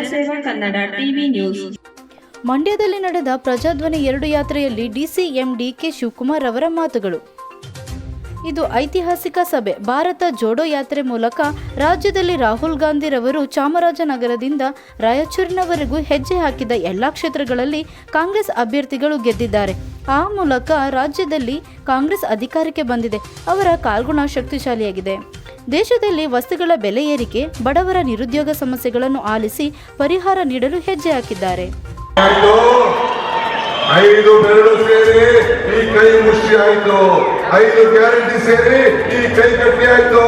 ಜನಸೇವಾ Kannada TV news. ಮಂಡ್ಯದಲ್ಲಿ ನಡೆದ ಪ್ರಜಾಧ್ವನಿ 2 ಯಾತ್ರೆಯಲ್ಲಿ ಡಿಸಿಎಂ ಡಿಕೆ ಶಿವಕುಮಾರ್ ಅವರ ಮಾತುಗಳು. ಇದು ಐತಿಹಾಸಿಕ ಸಭೆ. ಭಾರತ ಜೋಡೋ ಯಾತ್ರೆ ಮೂಲಕ ರಾಜ್ಯದಲ್ಲಿ ರಾಹುಲ್ ಗಾಂಧಿರವರು ಚಾಮರಾಜನಗರದಿಂದ ರಾಯಚೂರಿನವರೆಗೂ ಹೆಜ್ಜೆ ಹಾಕಿದ ಎಲ್ಲ ಕ್ಷೇತ್ರಗಳಲ್ಲಿ ಕಾಂಗ್ರೆಸ್ ಅಭ್ಯರ್ಥಿಗಳು ಗೆದ್ದಿದ್ದಾರೆ. ಆ ಮೂಲಕ ರಾಜ್ಯದಲ್ಲಿ ಕಾಂಗ್ರೆಸ್ ಅಧಿಕಾರಕ್ಕೆ ಬಂದಿದೆ. ಅವರ ಕಾಲ್ಗುಣ ಶಕ್ತಿಶಾಲಿಯಾಗಿದೆ. ದೇಶದಲ್ಲಿ ವಸ್ತುಗಳ ಬೆಲೆ ಏರಿಕೆ, ಬಡವರ ನಿರುದ್ಯೋಗ ಸಮಸ್ಯೆಗಳನ್ನು ಆಲಿಸಿ ಪರಿಹಾರ ನೀಡಲು ಹೆಜ್ಜೆ ಹಾಕಿದ್ದಾರೆ. 5 ಬೆರಳು ಸೇರಿ ಈ ಕೈ ಮುಷ್ಟಿ ಆಯ್ತು, 5 ಗ್ಯಾರಂಟಿ ಸೇರಿ ಈ ಕೈ ಗಟ್ಟಿ ಆಯ್ತು.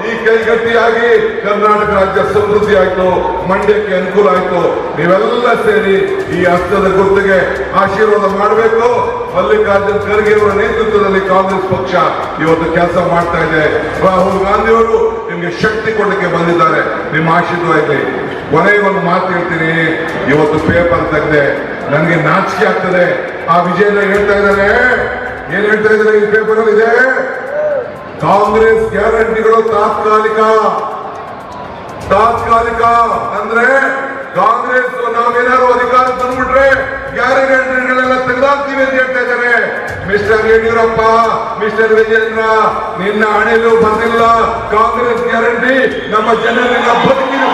ಈ ಕೈ ಗಟ್ಟಿಯಾಗಿ ಕರ್ನಾಟಕ ರಾಜ್ಯ ಸಮೃದ್ಧಿ ಆಯ್ತು, ಮಂಡ್ಯಕ್ಕೆ ಅನುಕೂಲ ಆಯ್ತು. ನೀವೆಲ್ಲ ಸೇರಿ ಈ ಹಸ್ತದ ಗುರುತಿಗೆ ಆಶೀರ್ವಾದ ಮಾಡಬೇಕು. ಮಲ್ಲಿಕಾರ್ಜುನ್ ಖರ್ಗೆ ಅವರ ನೇತೃತ್ವದಲ್ಲಿ ಕಾಂಗ್ರೆಸ್ ಪಕ್ಷ ಇವತ್ತು ಕೆಲಸ ಮಾಡ್ತಾ ಇದೆ. ರಾಹುಲ್ ಗಾಂಧಿ ಅವರು ನಿಮ್ಗೆ ಶಕ್ತಿ ಕೊಡಲಿಕ್ಕೆ ಬಂದಿದ್ದಾರೆ. ನಿಮ್ಮ ಆಶೀರ್ವಾದ ಇರಲಿ. ಕೊನೆಗೆ ಒಂದು ಮಾತು ಹೇಳ್ತೀನಿ. ಇವತ್ತು ಪೇಪರ್ ತೆಗೆದೆ, ನನಗೆ ನಾಚಿಕೆ ಆಗ್ತದೆ. ಆ ವಿಜಯನ ಹೇಳ್ತಾ ಇದ್ದಾರೆ, ಏನ್ ಹೇಳ್ತಾ ಇದ್ದಾರೆ ಈ ಪೇಪರ್ ಅಲ್ಲಿ ಇದೆ, ಕಾಂಗ್ರೆಸ್ ಗ್ಯಾರಂಟಿಗಳು ತಾತ್ಕಾಲಿಕ ಅಂದ್ರೆ ಕಾಂಗ್ರೆಸ್ ನಾವೇನಾದ್ರು ಅಧಿಕಾರ ತಂದ್ಬಿಟ್ರೆ ಗ್ಯಾರಂಟಿಗಳೆಲ್ಲ ತೆಗೆದಾಕ್ತೀವಿ ಅಂತ ಹೇಳ್ತಾ ಇದ್ದಾರೆ. ಮಿಸ್ಟರ್ ಯಡಿಯೂರಪ್ಪ, ಮಿಸ್ಟರ್ ವಿಜೇಂದ್ರ, ನಿನ್ನ ಹಣೆಯಲ್ಲೂ ಬಂದಿಲ್ಲ ಕಾಂಗ್ರೆಸ್ ಗ್ಯಾರಂಟಿ. ನಮ್ಮ ಜನರಿಗೆ ಬದುಕಿನ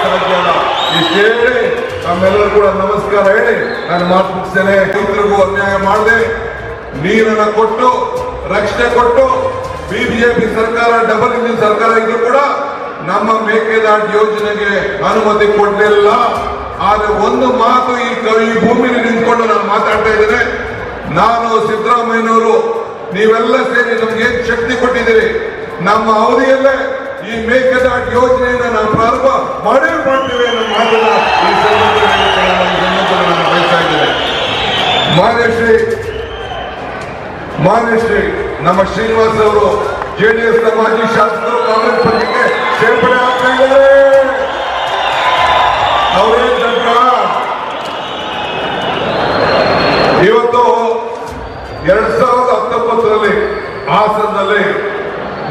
ಸಾಧ್ಯ ಇಷ್ಟೇ. ನಮ್ಮೆಲ್ಲರೂ ಕೂಡ ನಮಸ್ಕಾರ ಹೇಳಿ ನಾನು ಮಾತು ಮುಗಿಸ್ತೇನೆ. ರೈತರಿಗೂ ಅನ್ಯಾಯ ಮಾಡದೆ, ನೀರನ್ನ ಕೊಟ್ಟು ರಕ್ಷಣೆ ಕೊಟ್ಟು, ಬಿಜೆಪಿ ಸರ್ಕಾರ ಡಬಲ್ ಇಂಜಿನ್ ಸರ್ಕಾರ ಇದ್ರು ಕೂಡ ನಮ್ಮ ಮೇಕೆದಾಟು ಯೋಜನೆಗೆ ಅನುಮತಿ ಕೊಡಲಿಲ್ಲ. ಆದ್ರೆ ಒಂದು ಮಾತು ಈ ಭೂಮಿಯಲ್ಲಿ ನಿಂತ್ಕೊಂಡು ನಾನು ಮಾತಾಡ್ತಾ ಇದ್ದೇನೆ. ನಾನು ಸಿದ್ದರಾಮಯ್ಯನವರು ನೀವೆಲ್ಲ ಸೇರಿ ನಮ್ಗೆ ಏನ್ ಶಕ್ತಿ ಕೊಟ್ಟಿದ್ದೀರಿ, ನಮ್ಮ ಅವಧಿಯಲ್ಲೇ ಈ ಮೇಕೆದಾಟು ಯೋಜನೆಯನ್ನು ನಾವು ಪ್ರಾರಂಭ ಮಾಡ್ತೇವೆ ಅನ್ನೋ ಮಾತನ್ನ ಈ ಸಂದರ್ಭದಲ್ಲಿ ನಾನು ಬಯಸ್ತಾ ಇದ್ದೇನೆ. ಮಾನ್ಯಶ್ರೀ ನಮ್ಮ ಶ್ರೀನಿವಾಸ್ ಅವರು ಜೆಡಿಎಸ್ ನ ಮಾಜಿ ಶಾಸಕರು ಕಾಂಗ್ರೆಸ್ ಪಕ್ಷಕ್ಕೆ ಸೇರ್ಪಡೆ ಆಗ್ತಾ ಇದ್ದಾರೆ. ಅವರೇನ್ ತಂತ್ರ, ಇವತ್ತು 2019ರಲ್ಲಿ ಹಾಸನದಲ್ಲಿ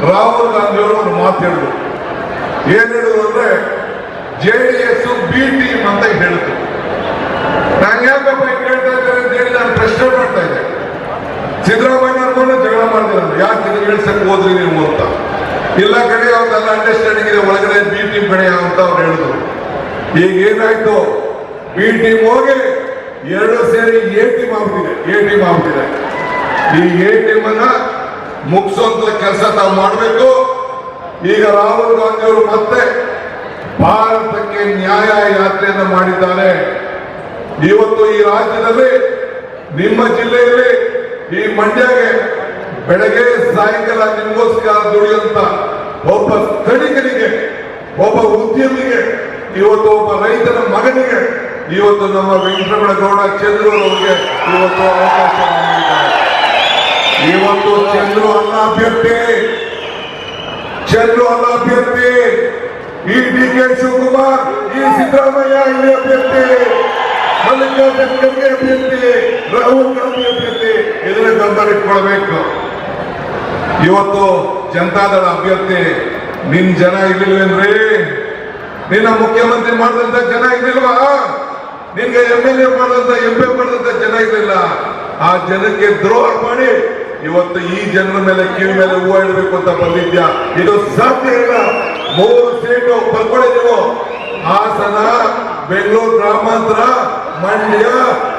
ರಾಹುಲ್ ಗಾಂಧಿ ಅವರು ಒಂದು ಮಾತು ಹೇಳಿದ್ರು. ಏನ್ ಹೇಳಿದ್ರು ಅಂದ್ರೆ ಜೆಡಿಎಸ್ ಬಿ ಟೀಮ್ ಅಂತ ಹೇಳಿದ್ರು. ನಾನು ಯಾಕಪ್ಪ ಕೇಳ್ತಾ ಇದ್ದಾರೆ ಅಂತ ಹೇಳಿ ನಾನು ಪ್ರಶ್ನೆ ಮಾಡ್ತಾ ಇದ್ದೆ. ಸಿದ್ದರಾಮಯ್ಯನವ್ರನ್ನ ಜಗಳ ಮಾಡಿದ್ರು, ಯಾಕೆ ಇದನ್ನ ಹೇಳ್ಸಕ್ ಹೋದ್ರಿ ನೀವು ಅಂತ. ಇಲ್ಲ ಕಡೆ ಅವ್ರನ್ನೆಲ್ಲ ಅಂಡರ್ಸ್ಟ್ಯಾಂಡಿಂಗ್ ಇದೆ, ಒಳಗಡೆ ಬಿ ಟೀಮ್ ಕಡೆ ಅಂತ ಅವ್ರು ಹೇಳಿದ್ರು. ಈಗ ಏನಾಯ್ತು, ಬಿ ಟೀಮ್ ಹೋಗಿ 2 ಸೇರಿ ಎ ಟೀಮ್ ಆಗ್ಬಿಟ್ಟಿದೆ. ಈ ಎ ಟೀಮ್ ಅನ್ನ ಮುಗಿಸುವಂತ ಕೆಲಸ ತಾವು ಮಾಡಬೇಕು. ಈಗ ರಾಹುಲ್ ಗಾಂಧಿ ಅವರು ಮತ್ತೆ ಭಾರತಕ್ಕೆ ನ್ಯಾಯ ಯಾತ್ರೆಯನ್ನು ಮಾಡಿದ್ದಾರೆ. ಇವತ್ತು ಈ ರಾಜ್ಯದಲ್ಲಿ, ನಿಮ್ಮ ಜಿಲ್ಲೆಯಲ್ಲಿ, ಈ ಮಂಡ್ಯಗೆ ಬೆಳಗ್ಗೆ ಸಾಯಂಕಾಲ ನಿಮಗೋಸ್ಕರ ದುಡಿಯುವಂತ ಒಬ್ಬ ಸ್ಥಳೀಕರಿಗೆ, ಒಬ್ಬ ಉದ್ಯಮಿಗೆ, ಇವತ್ತು ಒಬ್ಬ ರೈತನ ಮಗನಿಗೆ ಇವತ್ತು ನಮ್ಮ ವೆಂಕಟರಮಣಗೌಡ ಚಂದ್ರು ಅವರಿಗೆ ಇವತ್ತು ಅವಕಾಶ ನೀಡಿದ್ದಾರೆ. ಇವತ್ತು ಚಂದ್ರು ಅಲ್ಲ ಅಭ್ಯರ್ಥಿ, ಈ ಡಿಕೆ ಶಿವಕುಮಾರ್, ಈ ಸಿದ್ದರಾಮಯ್ಯ ಇಲ್ಲಿ ಅಭ್ಯರ್ಥಿ, ಮಲ್ಲಿಕಾರ್ಜುನ್ ಖರ್ಗೆ ಅಭ್ಯರ್ಥಿ, ರಾಹುಲ್ ಗಾಂಧಿ ಅಭ್ಯರ್ಥಿ. ಇದನ್ನ ಗಮನಿಟ್ಕೊಳ್ಬೇಕು. ಇವತ್ತು ಜನತಾದಳ ಅಭ್ಯರ್ಥಿ ನಿನ್ ಜನ ಇರ್ಲಿಲ್ವೇನ್ರಿ? ನಿನ್ನ ಮುಖ್ಯಮಂತ್ರಿ ಮಾಡಿದಂತ ಜನ ಇರ್ಲಿಲ್ವಾ? ನಿನ್ಗೆ MLA ಮಾಡಿದಂತ MP ಮಾಡಿದಂತ ಜನ ಇರಲಿಲ್ಲ. ಆ ಜನಕ್ಕೆ ದ್ರೋಹ ಮಾಡಿ ಇವತ್ತು ಈ ಜನರ ಮೇಲೆ ಕಿವಿ ಮೇಲೆ ಹೂವು ಇಡಬೇಕು ಅಂತ ಬಂದಿದ್ಯಾ? ಇದು ಸಾಧ್ಯ ಇಲ್ಲ. 3 ಸೀಟು ಬರ್ಕೊಳ್ಳಿ ನೀವು. ಹಾಸನ, ಬೆಂಗಳೂರು ಗ್ರಾಮಾಂತರ, ಮಂಡ್ಯ,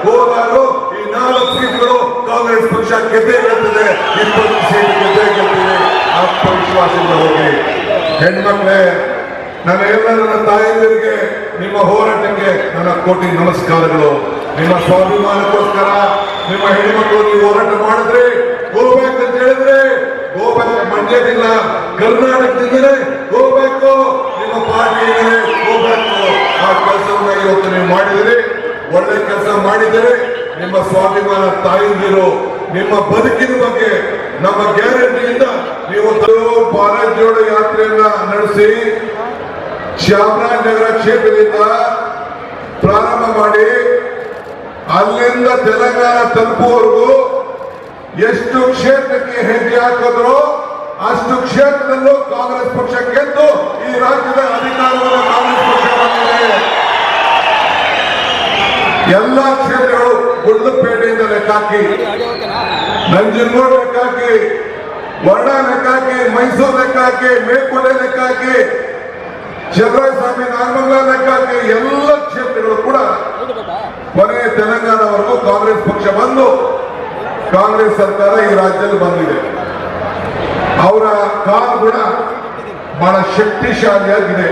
ಕೋಲಾರ, ಈ 4 ಸೀಟ್ಗಳು ಕಾಂಗ್ರೆಸ್ ಪಕ್ಷ ಗೆದ್ದೇ ಗೆಲ್ತಿದೆ. 20 ಸೀಟ್ ಗೆದ್ದೇ ಗೆಲ್ತಿದೆ. ಆತ್ಮವಿಶ್ವಾಸದಿಂದ ಹೋಗಿ. ಹೆಣ್ಮಕ್ಳೇ, ನನ್ನ ತಾಯಂದಿರಿಗೆ ನಿಮ್ಮ ಹೋರಾಟಕ್ಕೆ ನನ್ನ ಕೋಟಿ ನಮಸ್ಕಾರಗಳು. ನಿಮ್ಮ ಸ್ವಾಭಿಮಾನಕ್ಕೋಸ್ಕರ ನಿಮ್ಮ ಹೆಣ್ಮಕ್ಳು ನೀವು ಹೋರಾಟ ಮಾಡಿದ್ರೆ, ಗೋಬ್ಯಾಕ್ ಅಂತ ಹೇಳಿದ್ರೆ ಗೋಬ್ಯಾಕ್. ಮಂಡ್ಯದಿಂದ, ಕರ್ನಾಟಕದಿಂದಲೇ ಗೋಬ್ಯಾಕ್. ನಿಮ್ಮ ಪಾರ್ಟಿಯಿಂದಲೇ ಗೋಬ್ಯಾಕ್. ಆ ಕೆಲಸವನ್ನ ಇವತ್ತು ನೀವು ಮಾಡಿದಿರಿ, ಒಳ್ಳೆ ಕೆಲಸ ಮಾಡಿದರೆ. ನಿಮ್ಮ ಸ್ವಾಭಿಮಾನ ತಾಯಿಂದಿರು ನಿಮ್ಮ ಬದುಕಿನ ಬಗ್ಗೆ, ನಮ್ಮ ಗ್ಯಾರಂಟಿಯಿಂದ ನೀವು ಭಾರತ್ ಜೋಡೋ ಯಾತ್ರೆಯನ್ನ ನಡೆಸಿ ಚಾಮರಾಜನಗರ ಕ್ಷೇತ್ರದಿಂದ ಪ್ರಾರಂಭ ಮಾಡಿ ಅಲ್ಲಿಂದ ತೆಲಂಗಾಣ ತಲುಪುವವರೆಗೂ ಎಷ್ಟು ಕ್ಷೇತ್ರಕ್ಕೆ ಹೆಜ್ಜೆ ಹಾಕಿದ್ರು ಅಷ್ಟು ಕ್ಷೇತ್ರದಲ್ಲೂ ಕಾಂಗ್ರೆಸ್ ಪಕ್ಷ ಗೆದ್ದು ಈ ರಾಜ್ಯದ ಅಧಿಕಾರವನ್ನು ಕಾಂಗ್ರೆಸ್ ಪಕ್ಷ ಬಂದಿದೆ. ಎಲ್ಲಾ ಕ್ಷೇತ್ರಗಳು ಗುಂಡ್ಲುಪೇಟೆಯಿಂದ ಲೆಕ್ಕಾಕಿ, ನಂಜನಗೂಡು ಲೆಕ್ಕಾಕಿ, ವರ್ಣ ಲೆಕ್ಕಾಕಿ, ಮೈಸೂರು ಲೆಕ್ಕಾಕಿ, ಮೇಲ್ಕೋಟೆ ಲೆಕ್ಕಾಕಿ, ಚಂದ್ರಸ್ವಾಮಿ ನಾಗಮಂಗಲ ಲೆಕ್ಕಾಕಿ, ಎಲ್ಲ ಕ್ಷೇತ್ರಗಳು ಕೂಡ ಕೊನೆ ತೆಲಂಗಾಣವರೆಗೂ ಕಾಂಗ್ರೆಸ್ ಪಕ್ಷ ಬಂದು ಕಾಂಗ್ರೆಸ್ ಸರ್ಕಾರ ಈ ರಾಜ್ಯದಲ್ಲಿ ಬಂದಿದೆ. ಅವರ ಕಾಲು ಕೂಡ ಬಹಳ ಶಕ್ತಿಶಾಲಿಯಾಗಿದೆ.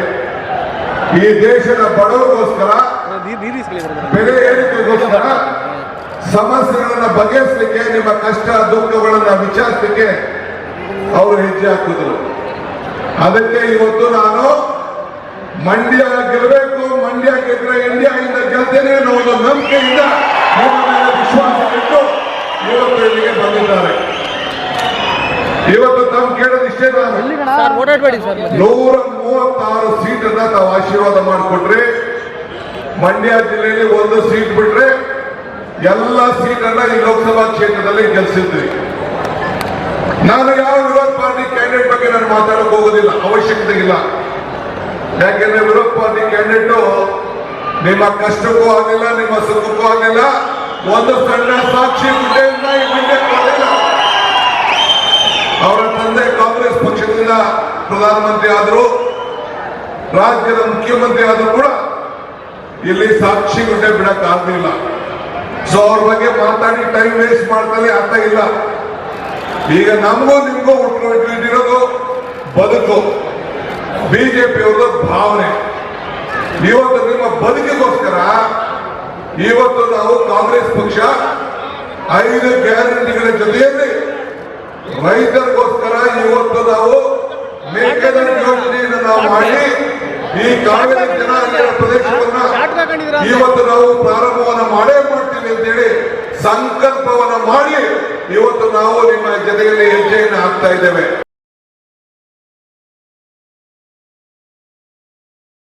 ಈ ದೇಶದ ಬಡವರಿಗೋಸ್ಕರ, ಬೆಲೆ ಏರಿಕೆಗೋಸ್ಕರ, ಸಮಸ್ಯೆಗಳನ್ನ ಬಗೆಹರಿಸಲಿಕ್ಕೆ, ನಿಮ್ಮ ಕಷ್ಟ ದುಃಖಗಳನ್ನ ವಿಚಾರಿಸಲಿಕ್ಕೆ ಅವರು ಹೆಜ್ಜೆ ಹಾಕಿದ್ರು. ಅದಕ್ಕೆ ಇವತ್ತು ನಾನು ಮಂಡ್ಯ ಗೆಲ್ಲಬೇಕು, ಮಂಡ್ಯ ಗೆದ್ರೆ ಇಂಡಿಯಾ ಇಂದ ಗೆಲ್ತೇನೆ ಅನ್ನೋ ಒಂದು ನಂಬಿಕೆಯಿಂದ ನಿಮ್ಮ ಮೇಲೆ ವಿಶ್ವಾಸ ಇಟ್ಟು ಇವತ್ತು ಇಲ್ಲಿಗೆ ಬಂದಿದ್ದಾರೆ. ಇವತ್ತು ತಾವು ಕೇಳೋದಿಷ್ಟೇ, ನಾನು 136 ಸೀಟನ್ನ ತಾವು ಆಶೀರ್ವಾದ ಮಾಡಿಕೊಟ್ರೆ, ಮಂಡ್ಯ ಜಿಲ್ಲೆಯಲ್ಲಿ ಒಂದು ಸೀಟ್ ಬಿಟ್ರೆ ಎಲ್ಲ ಸೀಟನ್ನ ಈ ಲೋಕಸಭಾ ಕ್ಷೇತ್ರದಲ್ಲಿ ಗೆಲ್ಲಿಸಿದ್ವಿ. ನಾನು ಯಾವ ವಿರೋಧ ಪಾರ್ಟಿ ಕ್ಯಾಂಡಿಡೇಟ್ ಬಗ್ಗೆ ನಾನು ಮಾತಾಡಕ್ ಹೋಗೋದಿಲ್ಲ, ಅವಶ್ಯಕತೆ ಇಲ್ಲ. ಯಾಕೆಂದ್ರೆ ವಿರೋಧ ಪಾರ್ಟಿ ಕ್ಯಾಂಡಿಡೇಟ್ ನಿಮ್ಮ ಕಷ್ಟಕ್ಕೂ ಆಗಲಿಲ್ಲ, ನಿಮ್ಮ ಸುಖಕ್ಕೂ ಆಗಲಿಲ್ಲ, ಒಂದು ಸಣ್ಣ ಸಾಕ್ಷಿ ಗುಡ್ಡೆಯಿಂದ ಈ ಮಂಡ್ಯಕ್ಕೆ ಬರಲಿಲ್ಲ. ಅವರ ತಂದೆ ಕಾಂಗ್ರೆಸ್ ಪಕ್ಷದಿಂದ ಪ್ರಧಾನಮಂತ್ರಿ ಆದರು, ರಾಜ್ಯದ ಮುಖ್ಯಮಂತ್ರಿ ಆದರೂ ಕೂಡ ಇಲ್ಲಿ ಸಾಕ್ಷಿ ಗುಡ್ಡೆ ಬಿಡಕ್ ಆಗಲಿಲ್ಲ. ಸೊ ಅವ್ರ ಬಗ್ಗೆ ಮಾತಾಡಿ ಟೈಮ್ ವೇಸ್ಟ್ ಮಾಡ್ತಾರೆ, ಅರ್ಥ ಇಲ್ಲ. ಈಗ ನಮಗೂ ನಿಮಗೂ ಇಟ್ಟಿರೋದು ಬದುಕು, ಬಿಜೆಪಿ ಅವ್ರದ್ದು ಭಾವನೆ. ಇವತ್ತು ನಿಮ್ಮ ಬದುಕಿಗೋಸ್ಕರ ಇವತ್ತು ನಾವು ಕಾಂಗ್ರೆಸ್ ಪಕ್ಷ 5 ಗ್ಯಾರಂಟಿಗಳ ಜೊತೆಯಲ್ಲಿ ರೈತರಿಗೋಸ್ಕರ ಇವತ್ತು ನಾವು ಮೇಕೆದಾಟು ಯೋಜನೆಯನ್ನು ನಾವು ಮಾಡಿ ಈ ಕಾವೇರಿ ಜನಾಂಗೀಯ ಪ್ರದೇಶವನ್ನ ಇವತ್ತು ನಾವು ಪ್ರಾರಂಭವನ್ನ ಮಾಡೇ ಮಾಡ್ತೀವಿ ಅಂತೇಳಿ ಸಂಕಲ್ಪವನ್ನ ಮಾಡಿ ಇವತ್ತು ನಾವು ನಿಮ್ಮ ಜೊತೆಯಲ್ಲಿ ಹೆಜ್ಜೆಯನ್ನು ಹಾಕ್ತಾ ಇದ್ದೇವೆ.